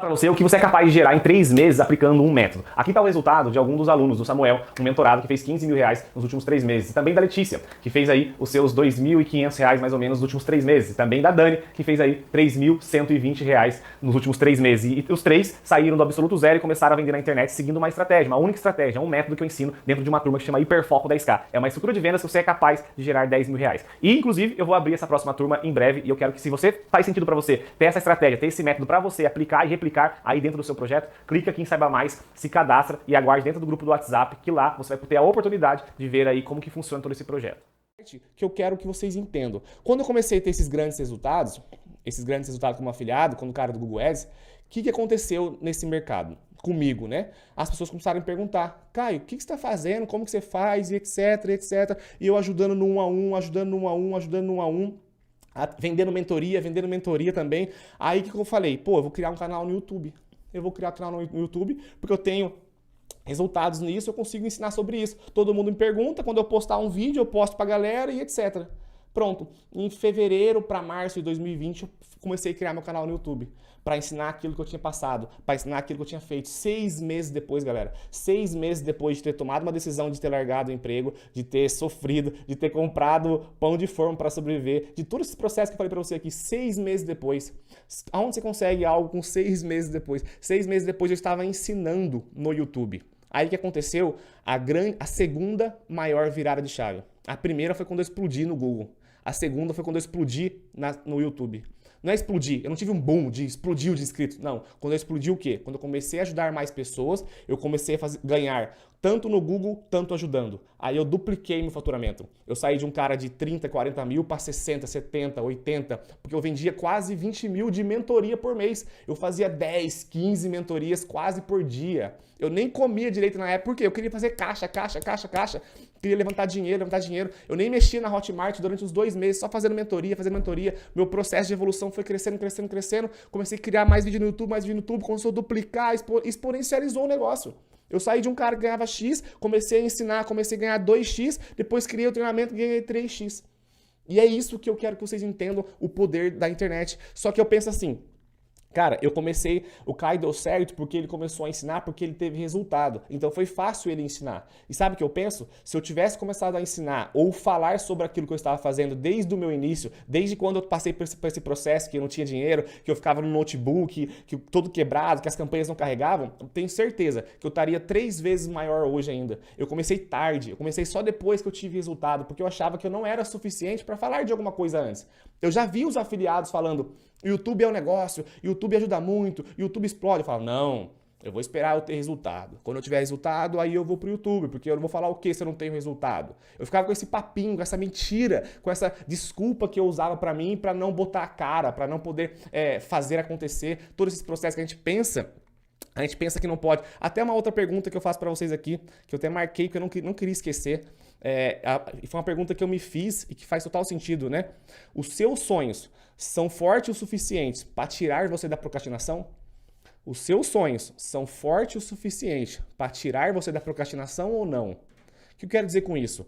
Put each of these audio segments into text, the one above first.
Para você o que você é capaz de gerar em 3 meses aplicando um método. Aqui está o resultado de algum dos alunos do Samuel, um mentorado que fez 15 mil reais nos últimos 3 meses. E também da Letícia, que fez aí os seus 2.500 reais mais ou menos nos últimos 3 meses. E também da Dani, que fez aí 3.120 reais nos últimos 3 meses. E os três saíram do absoluto zero e começaram a vender na internet seguindo uma estratégia, uma única estratégia, um método que eu ensino dentro de uma turma que chama Hiperfoco 10K. É uma estrutura de vendas que você é capaz de gerar 10 mil reais. E inclusive eu vou abrir essa próxima turma em breve e eu quero que, se você faz sentido para você ter essa estratégia, ter esse método para você aplicar e replicar aí dentro do seu projeto, clica aqui em Saiba Mais, se cadastra e aguarde dentro do grupo do WhatsApp, que lá você vai ter a oportunidade de ver aí como que funciona todo esse projeto. Que eu quero que vocês entendam. Quando eu comecei a ter esses grandes resultados como afiliado, como cara do Google Ads, o que aconteceu nesse mercado? Comigo, né? As pessoas começaram a me perguntar: Caio, o que você está fazendo? Como que você faz? E etc, etc. E eu ajudando no 1 a 1, ajudando no 1 a 1, ajudando no 1 a 1. Vendendo mentoria também. Aí que eu falei, pô, eu vou criar um canal no YouTube. Eu vou criar um canal no YouTube porque eu tenho resultados nisso, eu consigo ensinar sobre isso. Todo mundo me pergunta, quando eu postar um vídeo, eu posto pra galera e etc. Pronto. Em fevereiro para março de 2020, eu comecei a criar meu canal no YouTube para ensinar aquilo que eu tinha passado, para ensinar aquilo que eu tinha feito. 6 meses depois, galera. 6 meses depois de ter tomado uma decisão de ter largado o emprego, de ter sofrido, de ter comprado pão de forma para sobreviver, de todo esse processo que eu falei para você aqui, 6 meses depois. Aonde você consegue algo com 6 meses depois? 6 meses depois eu estava ensinando no YouTube. Aí o que aconteceu? A segunda maior virada de chave. A primeira foi quando eu explodi no Google. A segunda foi quando eu explodi no YouTube. Não é explodir, eu não tive um boom de explodiu de inscritos. Não, quando eu explodi o quê? Quando eu comecei a ajudar mais pessoas, eu comecei a ganhar tanto no Google, tanto ajudando. Aí eu dupliquei meu faturamento. Eu saí de um cara de 30, 40 mil para 60, 70, 80, porque eu vendia quase 20 mil de mentoria por mês. Eu fazia 10, 15 mentorias quase por dia. Eu nem comia direito na época, porque eu queria fazer caixa. Queria levantar dinheiro. Eu nem mexia na Hotmart durante uns 2 meses, só fazendo mentoria. Meu processo de evolução foi crescendo. Comecei a criar mais vídeo no YouTube, começou a duplicar, exponencializou o negócio. Eu saí de um cara que ganhava X, comecei a ensinar, comecei a ganhar 2X, depois criei o treinamento e ganhei 3X. E é isso que eu quero que vocês entendam, o poder da internet. Só que eu penso assim, cara, o Caio deu certo porque ele começou a ensinar, porque ele teve resultado. Então foi fácil ele ensinar. E sabe o que eu penso? Se eu tivesse começado a ensinar ou falar sobre aquilo que eu estava fazendo desde o meu início, desde quando eu passei por esse processo, que eu não tinha dinheiro, que eu ficava no notebook, que todo quebrado, que as campanhas não carregavam, eu tenho certeza que eu estaria 3 vezes maior hoje ainda. Eu comecei tarde, eu comecei só depois que eu tive resultado, porque eu achava que eu não era suficiente para falar de alguma coisa antes. Eu já vi os afiliados falando: YouTube é um negócio, YouTube ajuda muito, YouTube explode. Eu falo: não, eu vou esperar eu ter resultado. Quando eu tiver resultado, aí eu vou pro YouTube, porque eu não vou falar o que se eu não tenho resultado. Eu ficava com esse papinho, com essa mentira, com essa desculpa que eu usava pra mim, pra não botar a cara, pra não poder fazer acontecer todo esse processo que a gente pensa que não pode. Até uma outra pergunta que eu faço pra vocês aqui, que eu até marquei, que eu não queria esquecer. Foi uma pergunta que eu me fiz e que faz total sentido, né? Os seus sonhos são fortes o suficiente para tirar você da procrastinação? Os seus sonhos são fortes o suficiente para tirar você da procrastinação ou não? O que eu quero dizer com isso?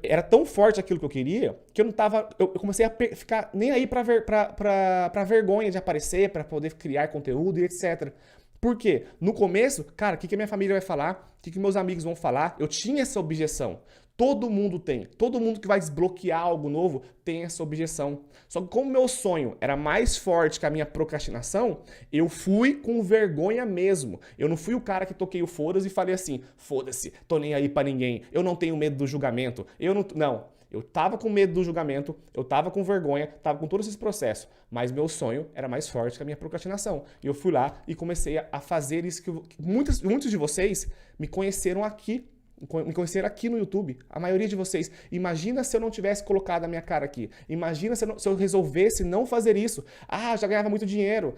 Era tão forte aquilo que eu queria que eu comecei a ficar nem aí para vergonha de aparecer, para poder criar conteúdo e etc. Por quê? No começo, cara, o que a minha família vai falar? O que meus amigos vão falar? Eu tinha essa objeção. Todo mundo tem. Todo mundo que vai desbloquear algo novo tem essa objeção. Só que como meu sonho era mais forte que a minha procrastinação, eu fui com vergonha mesmo. Eu não fui o cara que toquei o foda-se e falei assim: foda-se, tô nem aí pra ninguém. Eu não tenho medo do julgamento. Não. Eu tava com medo do julgamento, eu tava com vergonha, tava com todos esses processos, mas meu sonho era mais forte que a minha procrastinação. E eu fui lá e comecei a fazer isso que muitos de vocês me conheceram aqui no YouTube. A maioria de vocês. Imagina se eu não tivesse colocado a minha cara aqui. Imagina se eu resolvesse não fazer isso. Já ganhava muito dinheiro.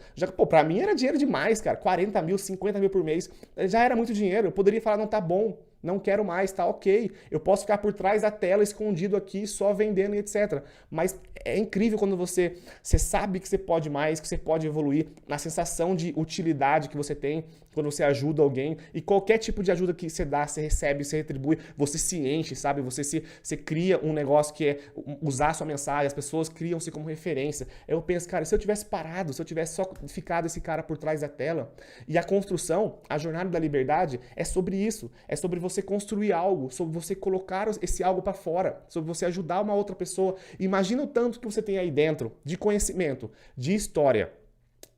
Pra mim era dinheiro demais, cara. 40 mil, 50 mil por mês. Já era muito dinheiro. Eu poderia falar: não, tá bom. Não quero mais, tá ok. Eu posso ficar por trás da tela, escondido aqui, só vendendo e etc. Mas é incrível quando você sabe que você pode mais, que você pode evoluir, na sensação de utilidade que você tem quando você ajuda alguém. E qualquer tipo de ajuda que você dá, você recebe, você retribui, você se enche, sabe? Você cria um negócio que é usar a sua mensagem, as pessoas criam-se como referência. Eu penso, cara, se eu tivesse parado, se eu tivesse só ficado esse cara por trás da tela, e a construção, a jornada da liberdade é sobre isso, é sobre você construir algo, sobre você colocar esse algo para fora, sobre você ajudar uma outra pessoa. Imagina o tanto que você tem aí dentro de conhecimento, de história,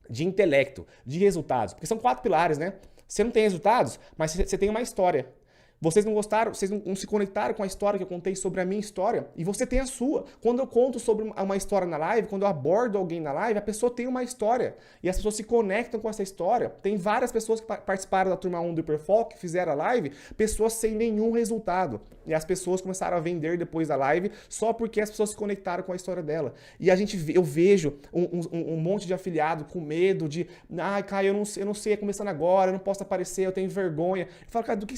de intelecto, de resultados. Porque são 4 pilares, né? Você não tem resultados, mas você tem uma história. Vocês não gostaram, vocês não se conectaram com a história que eu contei sobre a minha história, e você tem a sua. Quando eu conto sobre uma história na live, quando eu abordo alguém na live, a pessoa tem uma história, e as pessoas se conectam com essa história. Tem várias pessoas que participaram da turma 1 do Hiperfoco, que fizeram a live, pessoas sem nenhum resultado. E as pessoas começaram a vender depois da live, só porque as pessoas se conectaram com a história dela. E eu vejo um monte de afiliado com medo de, Caio, eu não sei, é começando agora, eu não posso aparecer, eu tenho vergonha. Eu falo, cara, do que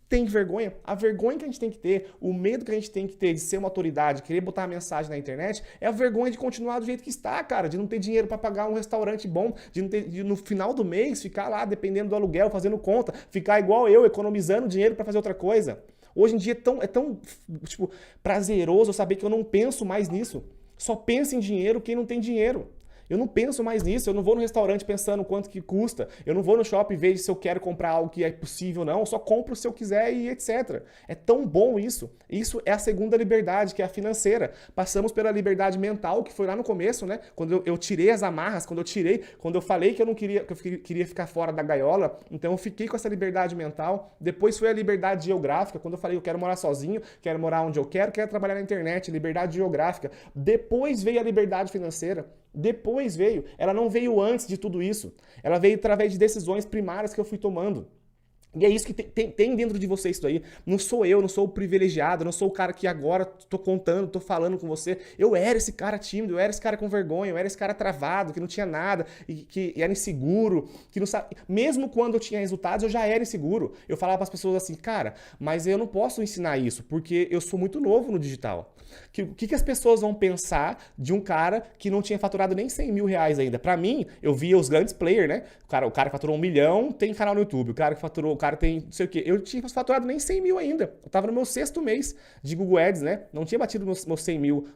tem vergonha? A vergonha que a gente tem que ter, o medo que a gente tem que ter de ser uma autoridade, querer botar uma mensagem na internet, é a vergonha de continuar do jeito que está, cara, de não ter dinheiro para pagar um restaurante bom, de no final do mês ficar lá dependendo do aluguel, fazendo conta, ficar igual eu, economizando dinheiro para fazer outra coisa. Hoje em dia é tão tipo, prazeroso saber que eu não penso mais nisso. Só pensa em dinheiro quem não tem dinheiro. Eu não penso mais nisso, eu não vou no restaurante pensando quanto que custa, eu não vou no shopping e vejo se eu quero comprar algo que é possível ou não, eu só compro se eu quiser e etc. É tão bom isso. Isso é a segunda liberdade, que é a financeira. Passamos pela liberdade mental, que foi lá no começo, né? Quando eu tirei as amarras, quando eu falei que eu não queria, que eu queria ficar fora da gaiola, então eu fiquei com essa liberdade mental. Depois foi a liberdade geográfica, quando eu falei que eu quero morar sozinho, quero morar onde eu quero trabalhar na internet, liberdade geográfica. Depois veio a liberdade financeira. Depois veio. Ela não veio antes de tudo isso. Ela veio através de decisões primárias que eu fui tomando. E é isso que tem dentro de você isso aí. Não sou eu, não sou o privilegiado, não sou o cara que agora tô contando, tô falando com você. Eu era esse cara tímido, eu era esse cara com vergonha, eu era esse cara travado, que não tinha nada, e que era inseguro, que não sabe. Mesmo quando eu tinha resultados, eu já era inseguro. Eu falava para as pessoas assim, cara, mas eu não posso ensinar isso, porque eu sou muito novo no digital. O que as pessoas vão pensar de um cara que não tinha faturado nem 100 mil reais ainda? Pra mim, eu via os grandes players, né? O cara faturou 1 milhão, tem canal no YouTube. O cara tem não sei o quê. Eu tinha faturado nem 100 mil ainda. Eu tava no meu 6º mês de Google Ads, né? Não tinha batido meus 100 mil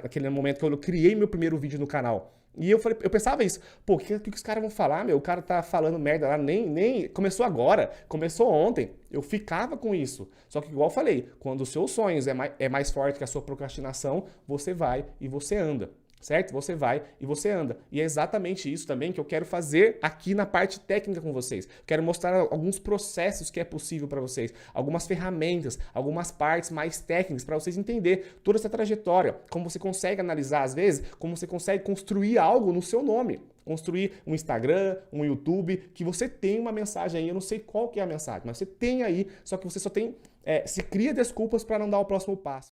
naquele momento que eu criei meu primeiro vídeo no canal. E eu pensava isso, pô, o que os caras vão falar, meu? O cara tá falando merda lá, nem começou agora, começou ontem. Eu ficava com isso. Só que, igual eu falei, quando os seus sonhos é mais forte que a sua procrastinação, você vai e você anda. Certo? Você vai e você anda. E é exatamente isso também que eu quero fazer aqui na parte técnica com vocês. Quero mostrar alguns processos que é possível para vocês, algumas ferramentas, algumas partes mais técnicas para vocês entenderem toda essa trajetória, como você consegue analisar às vezes, como você consegue construir algo no seu nome. Construir um Instagram, um YouTube, que você tem uma mensagem aí, eu não sei qual que é a mensagem, mas você tem aí, só que você só tem, se cria desculpas para não dar o próximo passo.